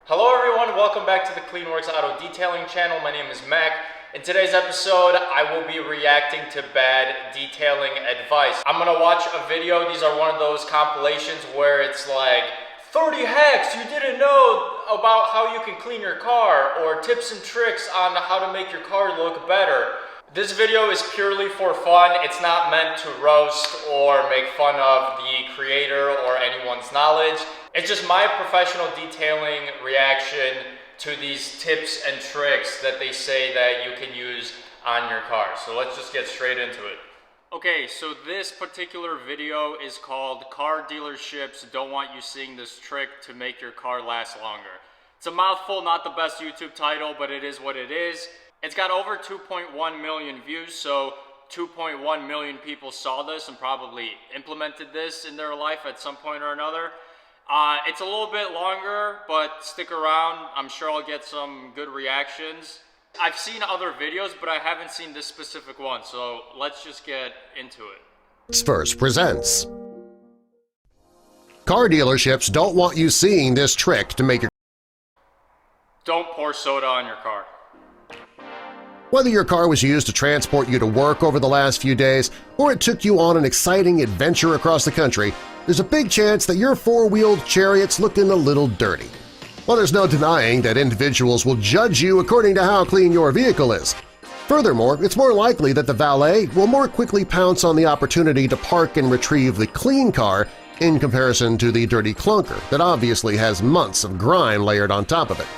Hello everyone, welcome back to the KleenWerks Auto Detailing channel. My name is Mac. In today's episode, I will be reacting to bad detailing advice. I'm gonna watch a video. These are one of those compilations where it's like 30 hacks you didn't know about how you can clean your car, or tips and tricks on how to make your car look better. This video is purely for fun. It's not meant to roast or make fun of the creator or anyone's knowledge. It's just my professional detailing reaction to these tips and tricks that they say that you can use on your car. So let's just get straight into it. Okay, so this particular video is called Car Dealerships Don't Want You Seeing This Trick to Make Your Car Last Longer. It's a mouthful, not the best YouTube title, but it is what it is. It's got over 2.1 million views, so 2.1 million people saw this and probably implemented this in their life at some point or another. It's a little bit longer, but stick around. I'm sure I'll get some good reactions. I've seen other videos, but I haven't seen this specific one, so let's just get into it. First presents. Car dealerships don't want you seeing this trick to make your... Don't pour soda on your car. Whether your car was used to transport you to work over the last few days or it took you on an exciting adventure across the country, there's a big chance that your four-wheeled chariot's looking a little dirty. Well, there's no denying that individuals will judge you according to how clean your vehicle is. Furthermore, it's more likely that the valet will more quickly pounce on the opportunity to park and retrieve the clean car in comparison to the dirty clunker that obviously has months of grime layered on top of it.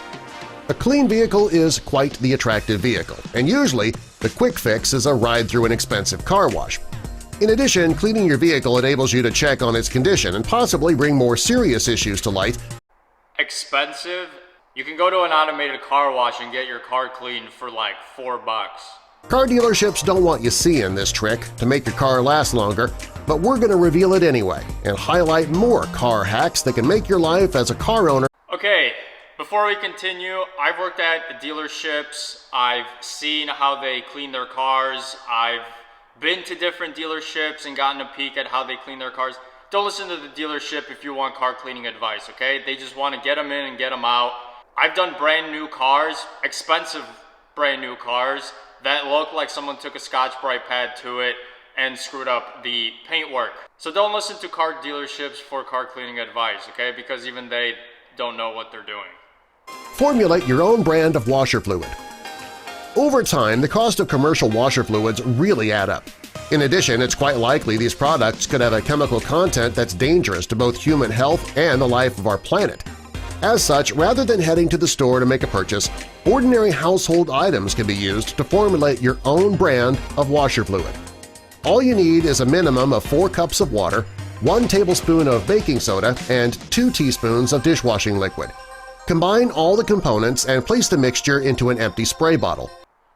A clean vehicle is quite the attractive vehicle, and usually the quick fix is a ride through an expensive car wash. In addition, cleaning your vehicle enables you to check on its condition and possibly bring more serious issues to light. Expensive? You can go to an automated car wash and get your car cleaned for like $4. Car dealerships don't want you seeing this trick to make your car last longer, but we're going to reveal it anyway and highlight more car hacks that can make your life as a car owner. Okay. Before we continue, I've worked at dealerships, I've seen how they clean their cars, I've been to different dealerships and gotten a peek at how they clean their cars. Don't listen to the dealership if you want car cleaning advice, okay? They just want to get them in and get them out. I've done brand new cars, expensive brand new cars, that look like someone took a Scotch-Brite pad to it and screwed up the paintwork. So don't listen to car dealerships for car cleaning advice, okay? Because even they don't know what they're doing. Formulate your own brand of washer fluid. Over time, the cost of commercial washer fluids really add up. In addition, it's quite likely these products could have a chemical content that's dangerous to both human health and the life of our planet. As such, rather than heading to the store to make a purchase, ordinary household items can be used to formulate your own brand of washer fluid. All you need is a minimum of 4 cups of water, 1 tablespoon of baking soda, and 2 teaspoons of dishwashing liquid. Combine all the components and place the mixture into an empty spray bottle.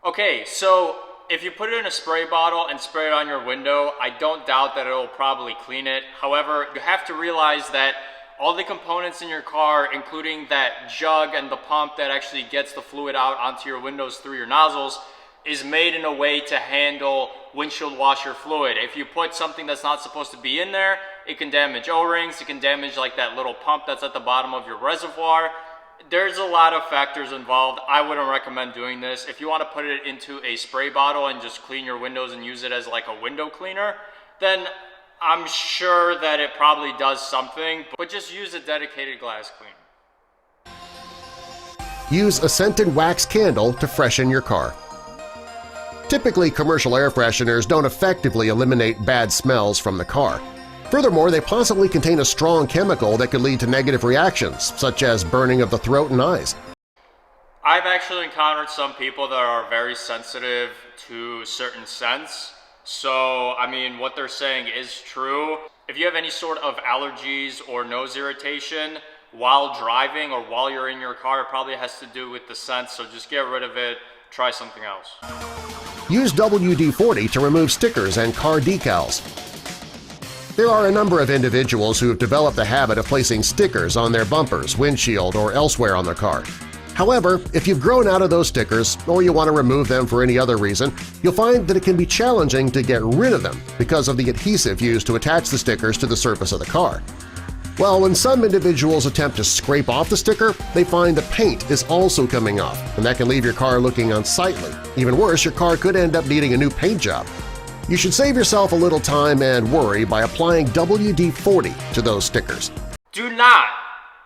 Okay, so if you put it in a spray bottle and spray it on your window, I don't doubt that it'll probably clean it. However, you have to realize that all the components in your car, including that jug and the pump that actually gets the fluid out onto your windows through your nozzles, is made in a way to handle windshield washer fluid. If you put something that's not supposed to be in there, it can damage O-rings, it can damage like that little pump that's at the bottom of your reservoir. There's a lot of factors involved. I wouldn't recommend doing this. If you want to put it into a spray bottle and just clean your windows and use it as like a window cleaner, then I'm sure that it probably does something, but just use a dedicated glass cleaner. Use a scented wax candle to freshen your car. Typically, commercial air fresheners don't effectively eliminate bad smells from the car. Furthermore, they possibly contain a strong chemical that could lead to negative reactions, such as burning of the throat and eyes. I've actually encountered some people that are very sensitive to certain scents. So, I mean, what they're saying is true. If you have any sort of allergies or nose irritation while driving or while you're in your car, it probably has to do with the scent, so just get rid of it, try something else. Use WD-40 to remove stickers and car decals. There are a number of individuals who have developed the habit of placing stickers on their bumpers, windshield, or elsewhere on their car. However, if you've grown out of those stickers or you want to remove them for any other reason, you'll find that it can be challenging to get rid of them because of the adhesive used to attach the stickers to the surface of the car. Well, when some individuals attempt to scrape off the sticker, they find the paint is also coming off, and that can leave your car looking unsightly. Even worse, your car could end up needing a new paint job. You should save yourself a little time and worry by applying WD-40 to those stickers. Do not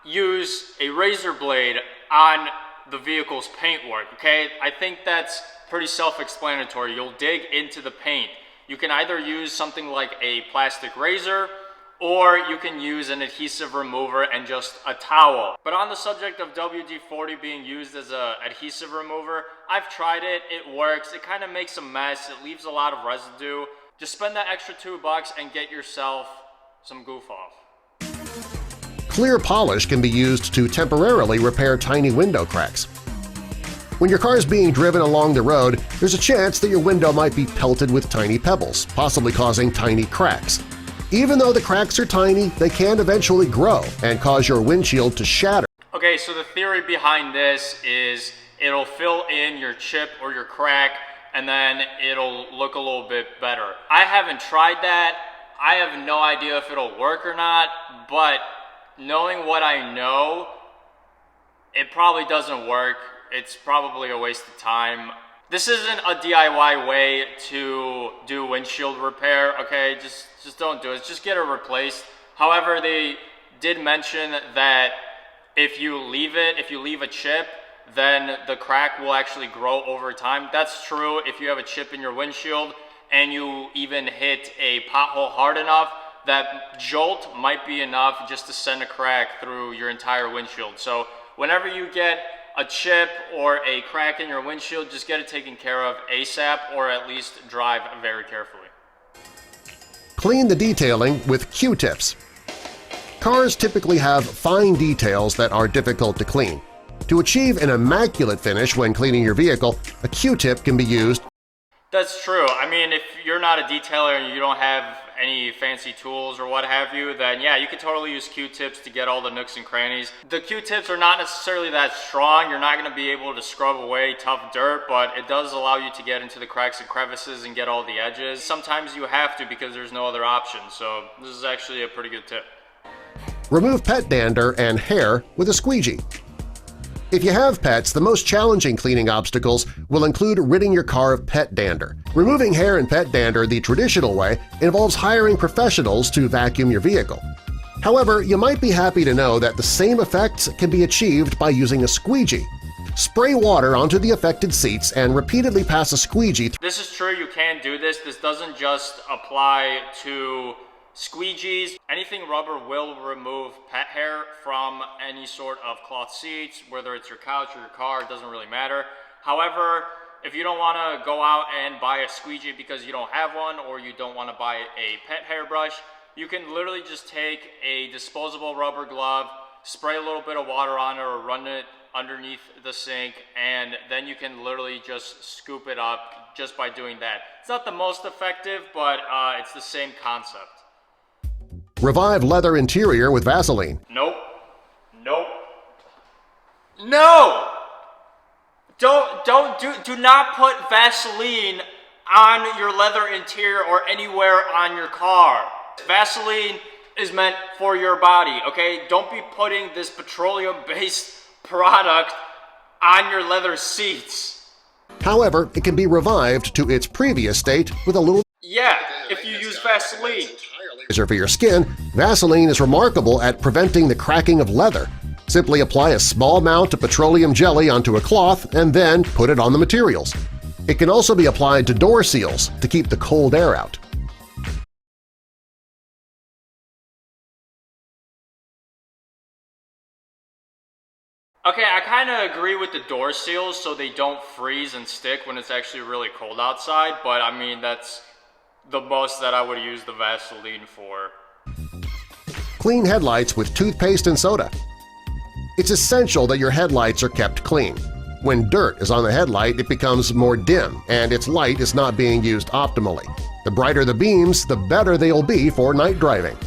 use a razor blade on the vehicle's paintwork, okay? I think that's pretty self-explanatory. You'll dig into the paint. You can either use something like a plastic razor, or you can use an adhesive remover and just a towel. But on the subject of WD-40 being used as an adhesive remover, I've tried it, it works, it kind of makes a mess, it leaves a lot of residue. Just spend that extra $2 and get yourself some goof off. Clear polish can be used to temporarily repair tiny window cracks. When your car is being driven along the road, there's a chance that your window might be pelted with tiny pebbles, possibly causing tiny cracks. Even though the cracks are tiny, they can eventually grow and cause your windshield to shatter. Okay, so the theory behind this is it'll fill in your chip or your crack and then it'll look a little bit better. I haven't tried that. I have no idea if it'll work or not, but knowing what I know, it probably doesn't work. It's probably a waste of time. This isn't a DIY way to do windshield repair, okay? Just don't do it. Just get it replaced. However, they did mention that if you leave a chip, then the crack will actually grow over time. That's true if you have a chip in your windshield and you even hit a pothole hard enough, that jolt might be enough just to send a crack through your entire windshield. So whenever you get a chip or a crack in your windshield, just get it taken care of ASAP, or at least drive very carefully. Clean the detailing with Q-tips. Cars typically have fine details that are difficult to clean. To achieve an immaculate finish when cleaning your vehicle, a Q-tip can be used. That's true. I mean, if you're not a detailer and you don't have any fancy tools or what have you, then yeah, you could totally use Q-tips to get all the nooks and crannies. The Q-tips are not necessarily that strong. You're not going to be able to scrub away tough dirt, but it does allow you to get into the cracks and crevices and get all the edges. Sometimes you have to because there's no other option, so this is actually a pretty good tip. Remove pet dander and hair with a squeegee. If you have pets, the most challenging cleaning obstacles will include ridding your car of pet dander. Removing hair and pet dander the traditional way involves hiring professionals to vacuum your vehicle. However, you might be happy to know that the same effects can be achieved by using a squeegee. Spray water onto the affected seats and repeatedly pass a squeegee. This is true, you can do this. This doesn't just apply to squeegees. Anything rubber will remove pet hair from any sort of cloth seats, whether it's your couch or your car, it doesn't really matter. However, if you don't want to go out and buy a squeegee because you don't have one, or you don't want to buy a pet hairbrush, you can literally just take a disposable rubber glove, spray a little bit of water on it or run it underneath the sink, and then you can literally just scoop it up just by doing that. It's not the most effective, but it's the same concept. Revive leather interior with Vaseline. Nope. Nope. No! Do not put Vaseline on your leather interior or anywhere on your car. Vaseline is meant for your body, okay? Don't be putting this petroleum-based product on your leather seats. However, it can be revived to its previous state with a little. Yeah, if you use Vaseline. For your skin, Vaseline is remarkable at preventing the cracking of leather. Simply apply a small amount of petroleum jelly onto a cloth and then put it on the materials. It can also be applied to door seals to keep the cold air out. Okay, I kind of agree with the door seals so they don't freeze and stick when it's actually really cold outside, but I mean, that's the most that I would use the Vaseline for. Clean headlights with toothpaste and soda. It's essential that your headlights are kept clean. When dirt is on the headlight, it becomes more dim and its light is not being used optimally. The brighter the beams, the better they'll be for night driving.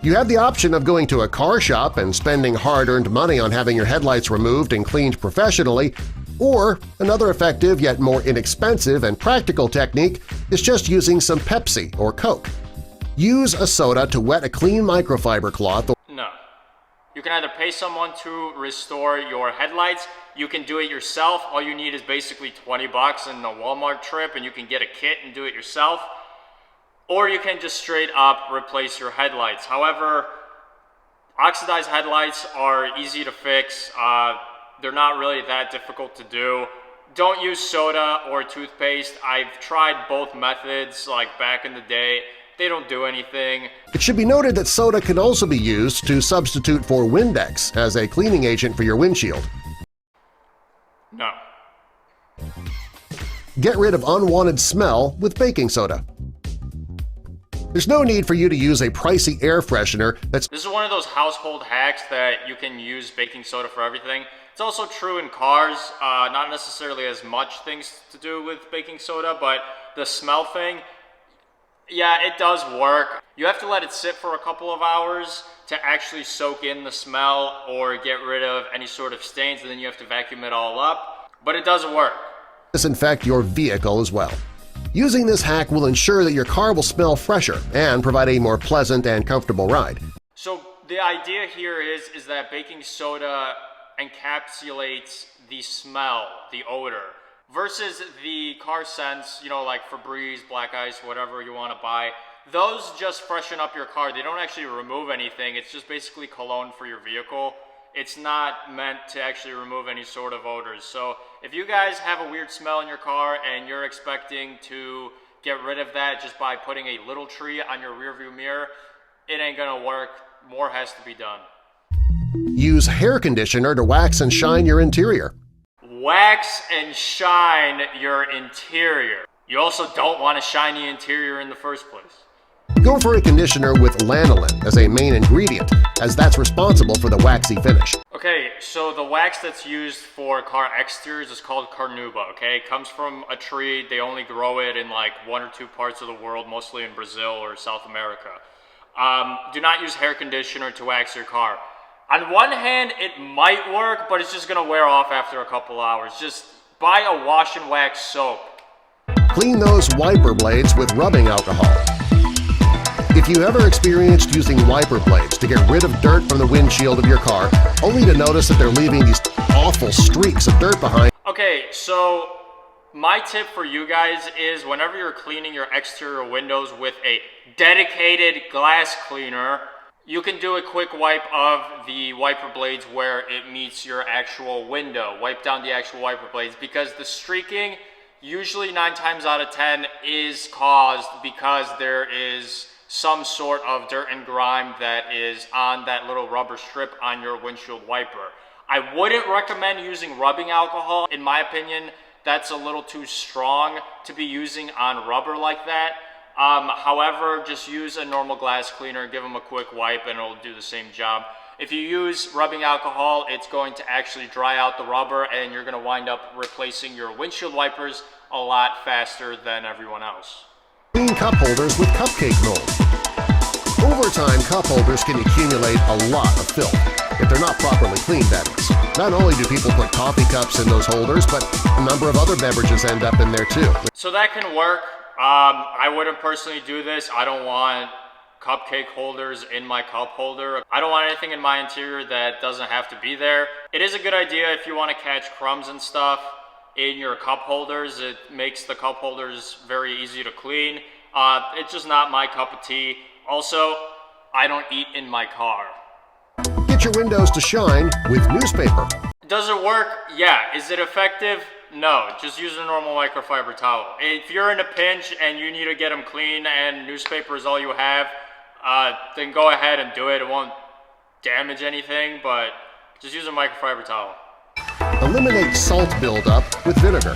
You have the option of going to a car shop and spending hard-earned money on having your headlights removed and cleaned professionally, or another effective yet more inexpensive and practical technique is just using some Pepsi or Coke. Use a soda to wet a clean microfiber cloth. No. You can either pay someone to restore your headlights, you can do it yourself. All you need is basically 20 bucks and a Walmart trip and you can get a kit and do it yourself. Or you can just straight up replace your headlights. However, oxidized headlights are easy to fix. They're not really that difficult to do. Don't use soda or toothpaste. I've tried both methods like back in the day. They don't do anything. It should be noted that soda can also be used to substitute for Windex as a cleaning agent for your windshield. No. Get rid of unwanted smell with baking soda. There's no need for you to use a pricey air freshener that's— This is one of those household hacks that you can use baking soda for everything. It's also true in cars, not necessarily as much things to do with baking soda, but the smell thing, yeah, it does work. You have to let it sit for a couple of hours to actually soak in the smell or get rid of any sort of stains, and then you have to vacuum it all up, but it does work. Disinfect your vehicle as well. Using this hack will ensure that your car will smell fresher and provide a more pleasant and comfortable ride. So the idea here is that baking soda encapsulates the smell, the odor, versus the car scents, you know, like Febreze, Black Ice, whatever you want to buy. Those just freshen up your car. They don't actually remove anything. It's just basically cologne for your vehicle. It's not meant to actually remove any sort of odors. So if you guys have a weird smell in your car and you're expecting to get rid of that just by putting a little tree on your rearview mirror, it ain't gonna work. More has to be done. Use hair conditioner to wax and shine your interior. Wax and shine your interior. You also don't want a shiny interior in the first place. Go for a conditioner with lanolin as a main ingredient, as that's responsible for the waxy finish. Okay, so the wax that's used for car exteriors is called carnauba, okay? It comes from a tree. They only grow it in like 1 or 2 parts of the world, mostly in Brazil or South America. Do not use hair conditioner to wax your car. On one hand, it might work, but it's just gonna wear off after a couple hours. Just buy a wash and wax soap. Clean those wiper blades with rubbing alcohol. If you ever experienced using wiper blades to get rid of dirt from the windshield of your car, only to notice that they're leaving these awful streaks of dirt behind— Okay, so my tip for you guys is whenever you're cleaning your exterior windows with a dedicated glass cleaner, you can do a quick wipe of the wiper blades where it meets your actual window. Wipe down the actual wiper blades, because the streaking, usually 9 times out of 10, is caused because there is some sort of dirt and grime that is on that little rubber strip on your windshield wiper. I wouldn't recommend using rubbing alcohol. In my opinion, that's a little too strong to be using on rubber like that. However, just use a normal glass cleaner, give them a quick wipe, and it'll do the same job. If you use rubbing alcohol, it's going to actually dry out the rubber, and you're going to wind up replacing your windshield wipers a lot faster than everyone else. Clean cup holders with cupcake mold. Over time, cup holders can accumulate a lot of filth, if they're not properly cleaned, that is. Not only do people put coffee cups in those holders, but a number of other beverages end up in there too. So that can work. I wouldn't personally do this. I don't want cupcake holders in my cup holder. I don't want anything in my interior that doesn't have to be there. It is a good idea if you want to catch crumbs and stuff in your cup holders. It makes the cup holders very easy to clean. It's just not my cup of tea. Also, I don't eat in my car. Get your windows to shine with newspaper. Does it work? Yeah. Is it effective? No. Just use a normal microfiber towel. If you're in a pinch and you need to get them clean and newspaper is all you have, then go ahead and do it. It won't damage anything, but just use a microfiber towel. Eliminate salt buildup with vinegar.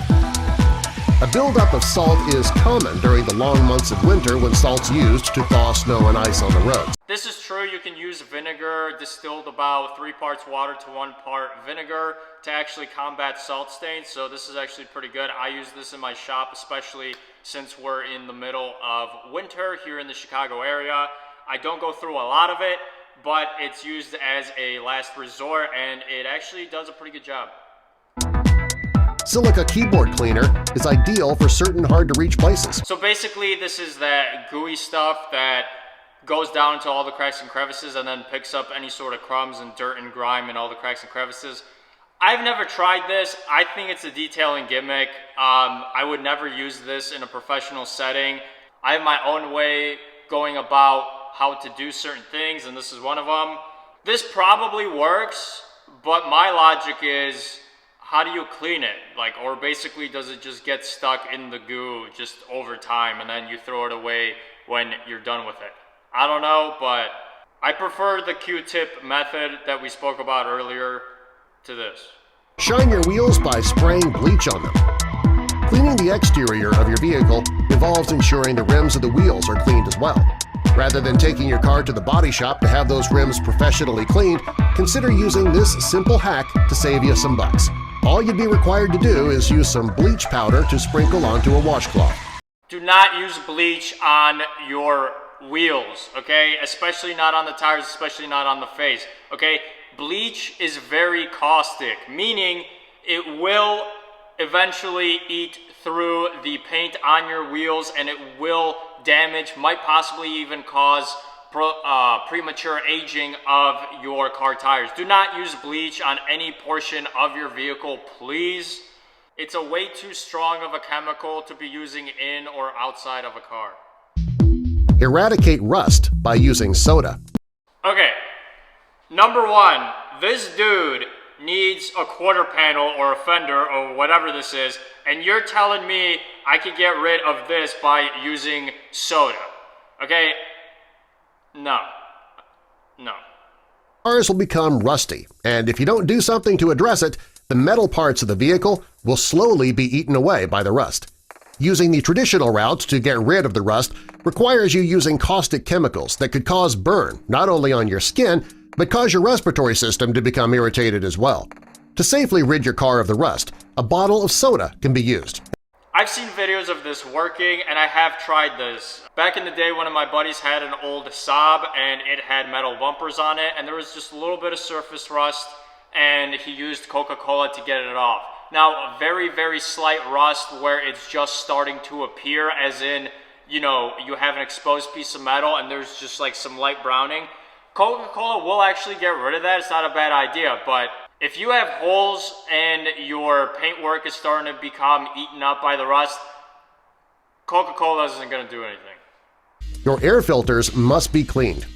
A buildup of salt is common during the long months of winter when salt's used to thaw snow and ice on the roads. This is true. You can use vinegar distilled about 3 parts water to 1 part vinegar to actually combat salt stains. So this is actually pretty good. I use this in my shop, especially since we're in the middle of winter here in the Chicago area. I don't go through a lot of it, but it's used as a last resort, and it actually does a pretty good job. Silica keyboard cleaner is ideal for certain hard-to-reach places. So basically, this is that gooey stuff that goes down into all the cracks and crevices and then picks up any sort of crumbs and dirt and grime in all the cracks and crevices. I've never tried this. I think it's a detailing gimmick. I would never use this in a professional setting. I have my own way going about how to do certain things, and this is one of them. This probably works, but my logic is, how do you clean it? Like, or basically, does it just get stuck in the goo just over time, and then you throw it away when you're done with it? I don't know, but I prefer the Q-tip method that we spoke about earlier to this. Shine your wheels by spraying bleach on them. Cleaning the exterior of your vehicle involves ensuring the rims of the wheels are cleaned as well. Rather than taking your car to the body shop to have those rims professionally cleaned, consider using this simple hack to save you some bucks. All you'd be required to do is use some bleach powder to sprinkle onto a washcloth. Do not use bleach on your wheels, okay? Especially not on the tires, especially not on the face, okay? Bleach is very caustic, meaning it will eventually eat through the paint on your wheels and it will damage, might possibly even cause premature aging of your car tires. Do not use bleach on any portion of your vehicle, please. It's a way too strong of a chemical to be using in or outside of a car. Eradicate rust by using soda. Okay, number one, this dude needs a quarter panel or a fender or whatever this is, and you're telling me I could get rid of this by using soda. Okay? No. Cars will become rusty, and if you don't do something to address it, the metal parts of the vehicle will slowly be eaten away by the rust. Using the traditional route to get rid of the rust requires you using caustic chemicals that could cause burn not only on your skin, but cause your respiratory system to become irritated as well. To safely rid your car of the rust, a bottle of soda can be used. I've seen videos of this working, and I have tried this. Back in the day, one of my buddies had an old Saab, and it had metal bumpers on it, and there was just a little bit of surface rust, and he used Coca-Cola to get it off. Now, very, very slight rust where it's just starting to appear, as in, you know, you have an exposed piece of metal and there's just like some light browning. Coca-Cola will actually get rid of that. It's not a bad idea, but if you have holes and your paintwork is starting to become eaten up by the rust, Coca-Cola isn't going to do anything. Your air filters must be cleaned.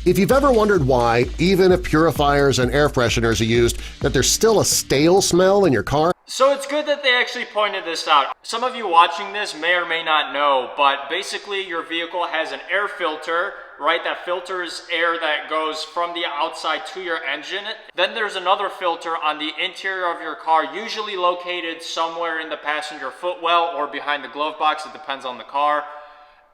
If you've ever wondered why, even if purifiers and air fresheners are used, that there's still a stale smell in your car, so it's good that they actually pointed this out. Some of you watching this may or may not know, but basically your vehicle has an air filter, right, that filters air that goes from the outside to your engine. Then there's another filter on the interior of your car, usually located somewhere in the passenger footwell or behind the glove box. It depends on the car.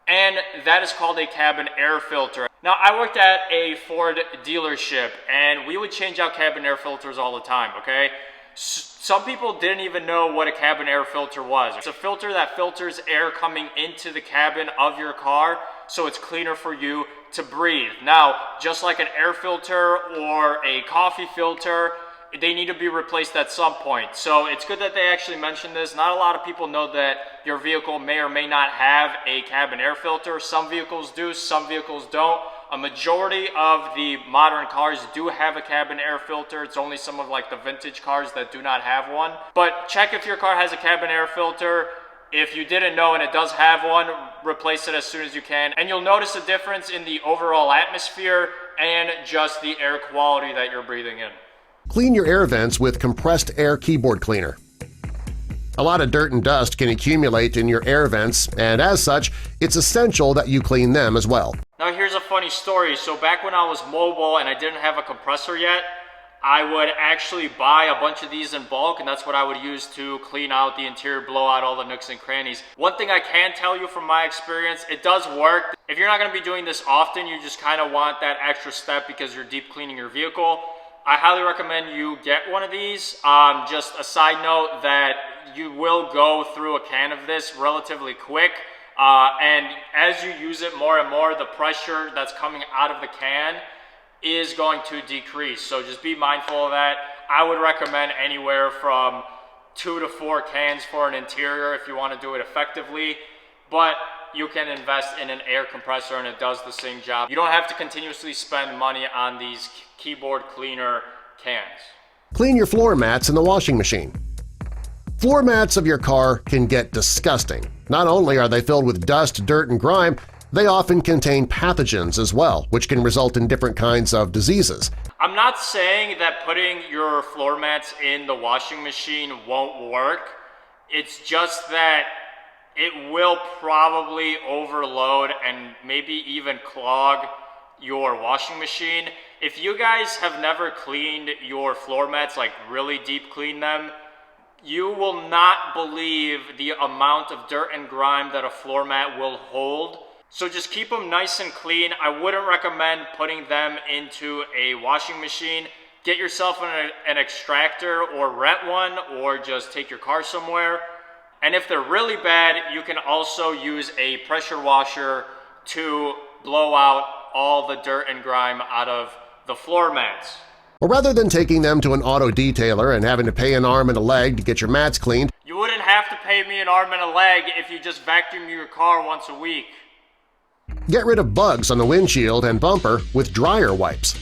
And that is called a cabin air filter. Now, I worked at a Ford dealership, and we would change out cabin air filters all the time, okay? Some people didn't even know what a cabin air filter was. It's a filter that filters air coming into the cabin of your car, so it's cleaner for you to breathe. Now, just like an air filter or a coffee filter, they need to be replaced at some point. So it's good that they actually mentioned this. Not a lot of people know that your vehicle may or may not have a cabin air filter. Some vehicles do, some vehicles don't. A majority of the modern cars do have a cabin air filter. It's only some of like the vintage cars that do not have one. But check if your car has a cabin air filter. If you didn't know and it does have one, replace it as soon as you can. And you'll notice a difference in the overall atmosphere and just the air quality that you're breathing in. Clean your air vents with compressed air keyboard cleaner. A lot of dirt and dust can accumulate in your air vents, and as such, it's essential that you clean them as well. Now here's a funny story. So back when I was mobile and I didn't have a compressor yet, I would actually buy a bunch of these in bulk, and that's what I would use to clean out the interior, blow out all the nooks and crannies. One thing I can tell you from my experience, it does work. If you're not going to be doing this often, you just kind of want that extra step because you're deep cleaning your vehicle, I highly recommend you get one of these. Just a side note that you will go through a can of this relatively quick. And as you use it more and more, the pressure that's coming out of the can is going to decrease. So just be mindful of that. I would recommend anywhere from 2 to 4 cans for an interior if you want to do it effectively. But you can invest in an air compressor and it does the same job. You don't have to continuously spend money on these keyboard cleaner cans. Clean your floor mats in the washing machine. Floor mats of your car can get disgusting. Not only are they filled with dust, dirt, and grime, they often contain pathogens as well, which can result in different kinds of diseases. I'm not saying that putting your floor mats in the washing machine won't work. It's just that it will probably overload and maybe even clog your washing machine. If you guys have never cleaned your floor mats, like really deep clean them, you will not believe the amount of dirt and grime that a floor mat will hold. So just keep them nice and clean. I wouldn't recommend putting them into a washing machine. Get yourself an extractor or rent one, or just take your car somewhere. And if they're really bad, you can also use a pressure washer to blow out all the dirt and grime out of the floor mats. Or rather than taking them to an auto detailer and having to pay an arm and a leg to get your mats cleaned, you wouldn't have to pay me an arm and a leg if you just vacuum your car once a week. get rid of bugs on the windshield and bumper with dryer wipes.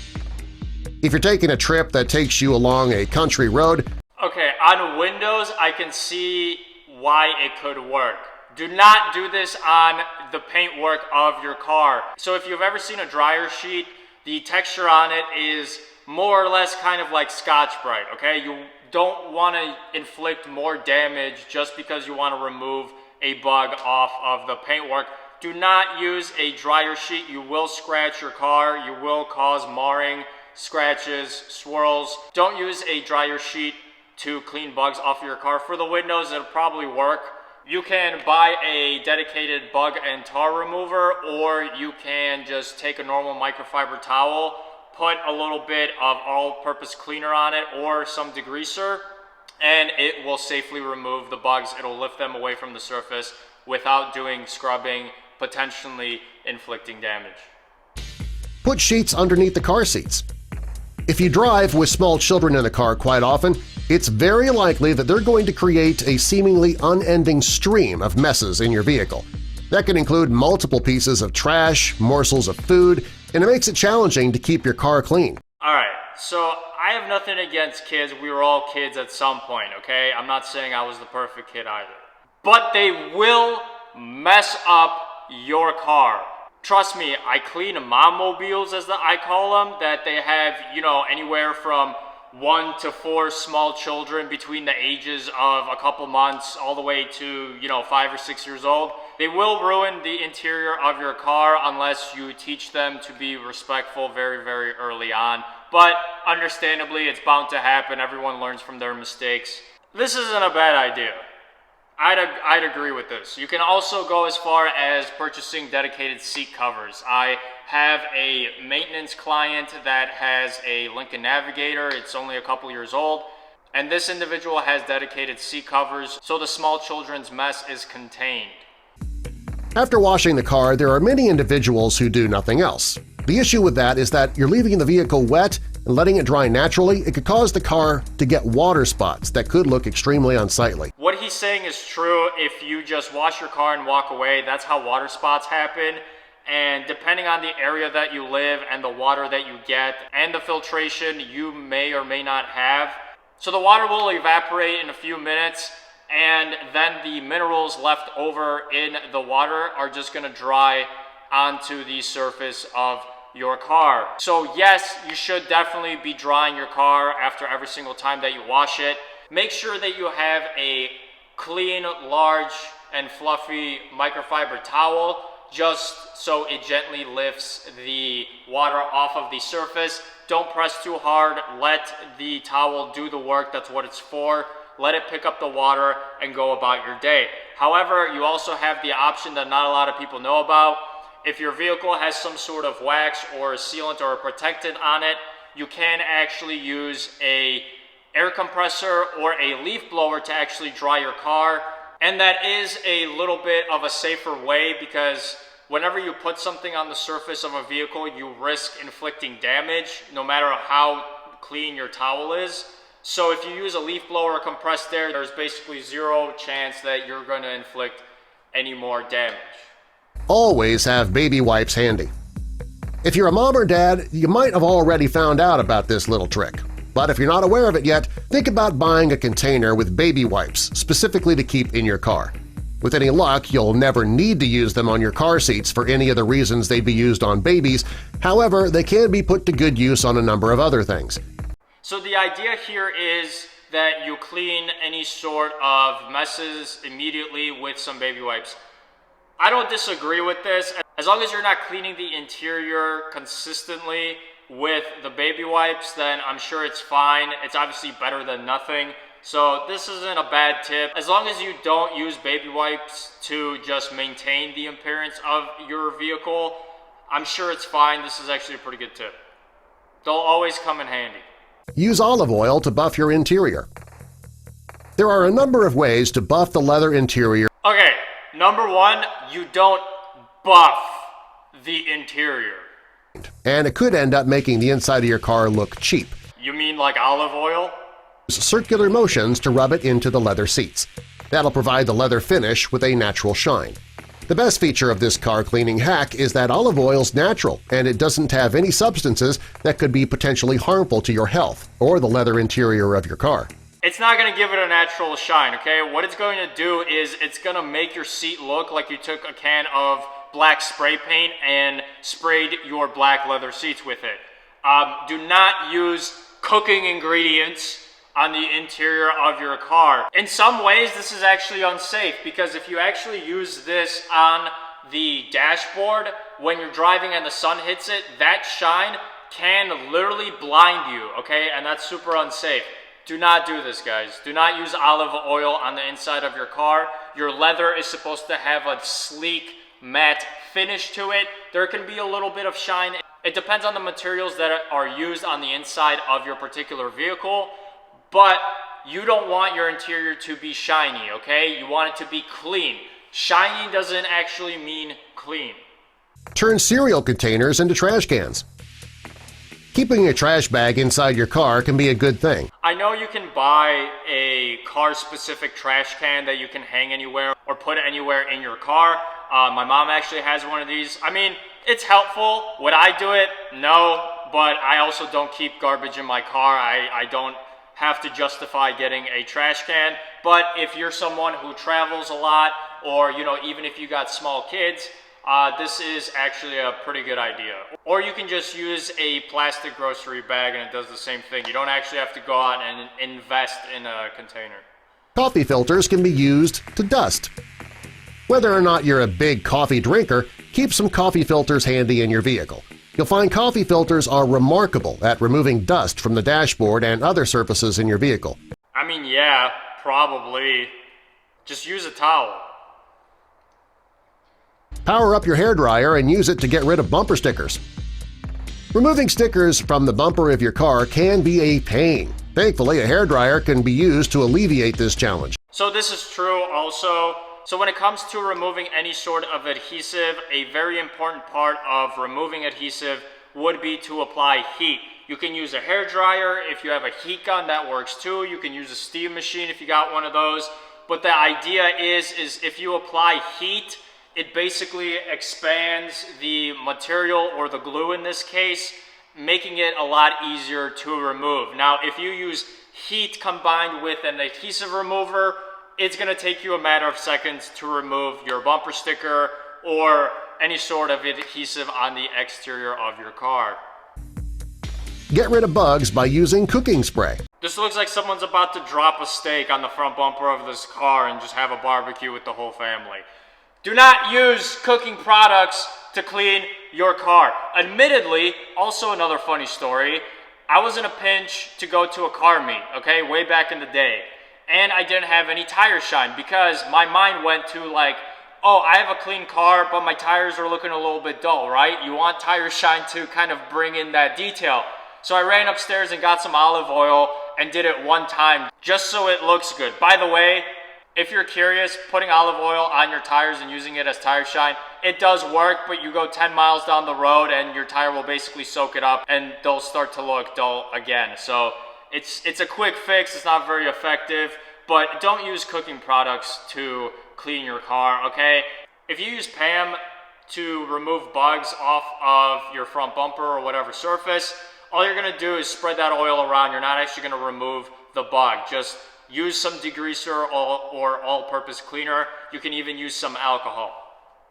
If you're taking a trip that takes you along a country road… Okay, on windows, I can see why it could work. Do not do this on the paintwork of your car. So if you've ever seen a dryer sheet, the texture on it is more or less kind of like Scotch-Brite, okay? You don't want to inflict more damage just because you want to remove a bug off of the paintwork. Do not use a dryer sheet. You will scratch your car. You will cause marring, scratches, swirls. Don't use a dryer sheet to clean bugs off your car. For the windows, it'll probably work. You can buy a dedicated bug and tar remover, or you can just take a normal microfiber towel, put a little bit of all-purpose cleaner on it or some degreaser, and it will safely remove the bugs. It'll lift them away from the surface without doing scrubbing, potentially inflicting damage. Put sheets underneath the car seats. If you drive with small children in the car quite often, it's very likely that they're going to create a seemingly unending stream of messes in your vehicle. That can include multiple pieces of trash, morsels of food, and it makes it challenging to keep your car clean. Alright, so I have nothing against kids. We were all kids at some point, okay? I'm not saying I was the perfect kid either. But they will mess up your car. Trust me, I clean mom-mobiles, as I call them, that they have, anywhere from 1 to 4 small children between the ages of a couple months all the way to, 5 or 6 years old. They will ruin the interior of your car unless you teach them to be respectful very, very early on. But understandably, it's bound to happen. Everyone learns from their mistakes. This isn't a bad idea. I'd agree with this. You can also go as far as purchasing dedicated seat covers. I have a maintenance client that has a Lincoln Navigator. It's only a couple years old. And this individual has dedicated seat covers, so the small children's mess is contained. After washing the car, there are many individuals who do nothing else. The issue with that is that you're leaving the vehicle wet and letting it dry naturally. It could cause the car to get water spots that could look extremely unsightly. What he's saying is true. If you just wash your car and walk away, that's how water spots happen. And depending on the area that you live and the water that you get and the filtration you may or may not have. So the water will evaporate in a few minutes, and then the minerals left over in the water are just going to dry onto the surface of your car. So yes, you should definitely be drying your car after every single time that you wash it. Make sure that you have a clean, large, and fluffy microfiber towel, just so it gently lifts the water off of the surface. Don't press too hard. Let the towel do the work. That's what it's for. Let it pick up the water and go about your day. However, you also have the option that not a lot of people know about. If your vehicle has some sort of wax or a sealant or a protectant on it, you can actually use a air compressor or a leaf blower to actually dry your car. And that is a little bit of a safer way, because whenever you put something on the surface of a vehicle, you risk inflicting damage no matter how clean your towel is. So if you use a leaf blower or compressed air, there's basically zero chance that you're going to inflict any more damage. Always have baby wipes handy. If you're a mom or dad, you might have already found out about this little trick. But if you're not aware of it yet, think about buying a container with baby wipes specifically to keep in your car. With any luck, you'll never need to use them on your car seats for any of the reasons they'd be used on babies. However, they can be put to good use on a number of other things. So the idea here is that you clean any sort of messes immediately with some baby wipes. I don't disagree with this. As long as you're not cleaning the interior consistently with the baby wipes, then I'm sure it's fine. It's obviously better than nothing. So this isn't a bad tip. As long as you don't use baby wipes to just maintain the appearance of your vehicle, I'm sure it's fine. This is actually a pretty good tip. They'll always come in handy. Use olive oil to buff your interior. There are a number of ways to buff the leather interior. Okay, number one, you don't buff the interior. And it could end up making the inside of your car look cheap. You mean like olive oil? Circular motions to rub it into the leather seats. That'll provide the leather finish with a natural shine. The best feature of this car cleaning hack is that olive oil's natural and it doesn't have any substances that could be potentially harmful to your health or the leather interior of your car. It's not going to give it a natural shine, okay? What it's going to do is it's going to make your seat look like you took a can of black spray paint and sprayed your black leather seats with it. Do not use cooking ingredients on the interior of your car. In some ways, this is actually unsafe because if you actually use this on the dashboard when you're driving and the sun hits it, that shine can literally blind you, okay? And that's super unsafe. Do not do this, guys. Do not use olive oil on the inside of your car. Your leather is supposed to have a sleek, matte finish to it. There can be a little bit of shine. It depends on the materials that are used on the inside of your particular vehicle. But you don't want your interior to be shiny, okay? You want it to be clean. Shiny doesn't actually mean clean. Turn cereal containers into trash cans. Keeping a trash bag inside your car can be a good thing. I know you can buy a car-specific trash can that you can hang anywhere or put anywhere in your car. My mom actually has one of these. I mean, it's helpful. Would I do it? No, but I also don't keep garbage in my car. I don't have to justify getting a trash can. But if you're someone who travels a lot, or even if you got small kids, this is actually a pretty good idea. Or you can just use a plastic grocery bag and it does the same thing. You don't actually have to go out and invest in a container. Coffee filters can be used to dust. Whether or not you're a big coffee drinker, keep some coffee filters handy in your vehicle. You'll find coffee filters are remarkable at removing dust from the dashboard and other surfaces in your vehicle. I mean, yeah, probably. Just use a towel. Power up your hairdryer and use it to get rid of bumper stickers. Removing stickers from the bumper of your car can be a pain. Thankfully, a hairdryer can be used to alleviate this challenge. So this is true also. So when it comes to removing any sort of adhesive, a very important part of removing adhesive would be to apply heat. You can use a hairdryer. If you have a heat gun, that works too. You can use a steam machine if you got one of those. But the idea is if you apply heat, it basically expands the material, or the glue in this case, making it a lot easier to remove. Now, if you use heat combined with an adhesive remover, it's going to take you a matter of seconds to remove your bumper sticker or any sort of adhesive on the exterior of your car. Get rid of bugs by using cooking spray. This looks like someone's about to drop a steak on the front bumper of this car and just have a barbecue with the whole family. Do not use cooking products to clean your car. Admittedly, also another funny story, I was in a pinch to go to a car meet, okay, way back in the day. And I didn't have any tire shine because my mind went to like, oh, I have a clean car, but my tires are looking a little bit dull, right? You want tire shine to kind of bring in that detail. So I ran upstairs and got some olive oil and did it one time just so it looks good. By the way, if you're curious, putting olive oil on your tires and using it as tire shine, it does work, but you go 10 miles down the road and your tire will basically soak it up and they'll start to look dull again. So it's a quick fix, it's not very effective, but don't use cooking products to clean your car, okay? If you use Pam, to remove bugs off of your front bumper or whatever surface, all you're gonna do is spread that oil around. You're not actually gonna remove the bug. Just use some degreaser or all-purpose cleaner. You can even use some alcohol.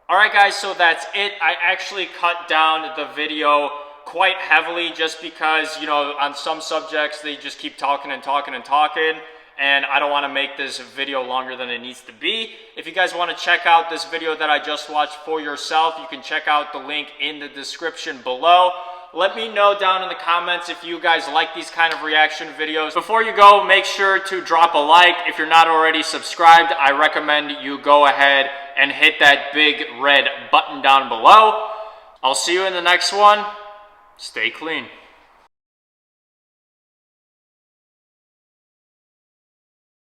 All right, guys, so that's it. I actually cut down the video quite heavily just because, you know, on some subjects, they just keep talking and talking and talking, and I don't want to make this video longer than it needs to be. If you guys want to check out this video that I just watched for yourself, you can check out the link in the description below. Let me know down in the comments if you guys like these kind of reaction videos. Before you go, make sure to drop a like. If you're not already subscribed, I recommend you go ahead and hit that big red button down below. I'll see you in the next one. Stay clean.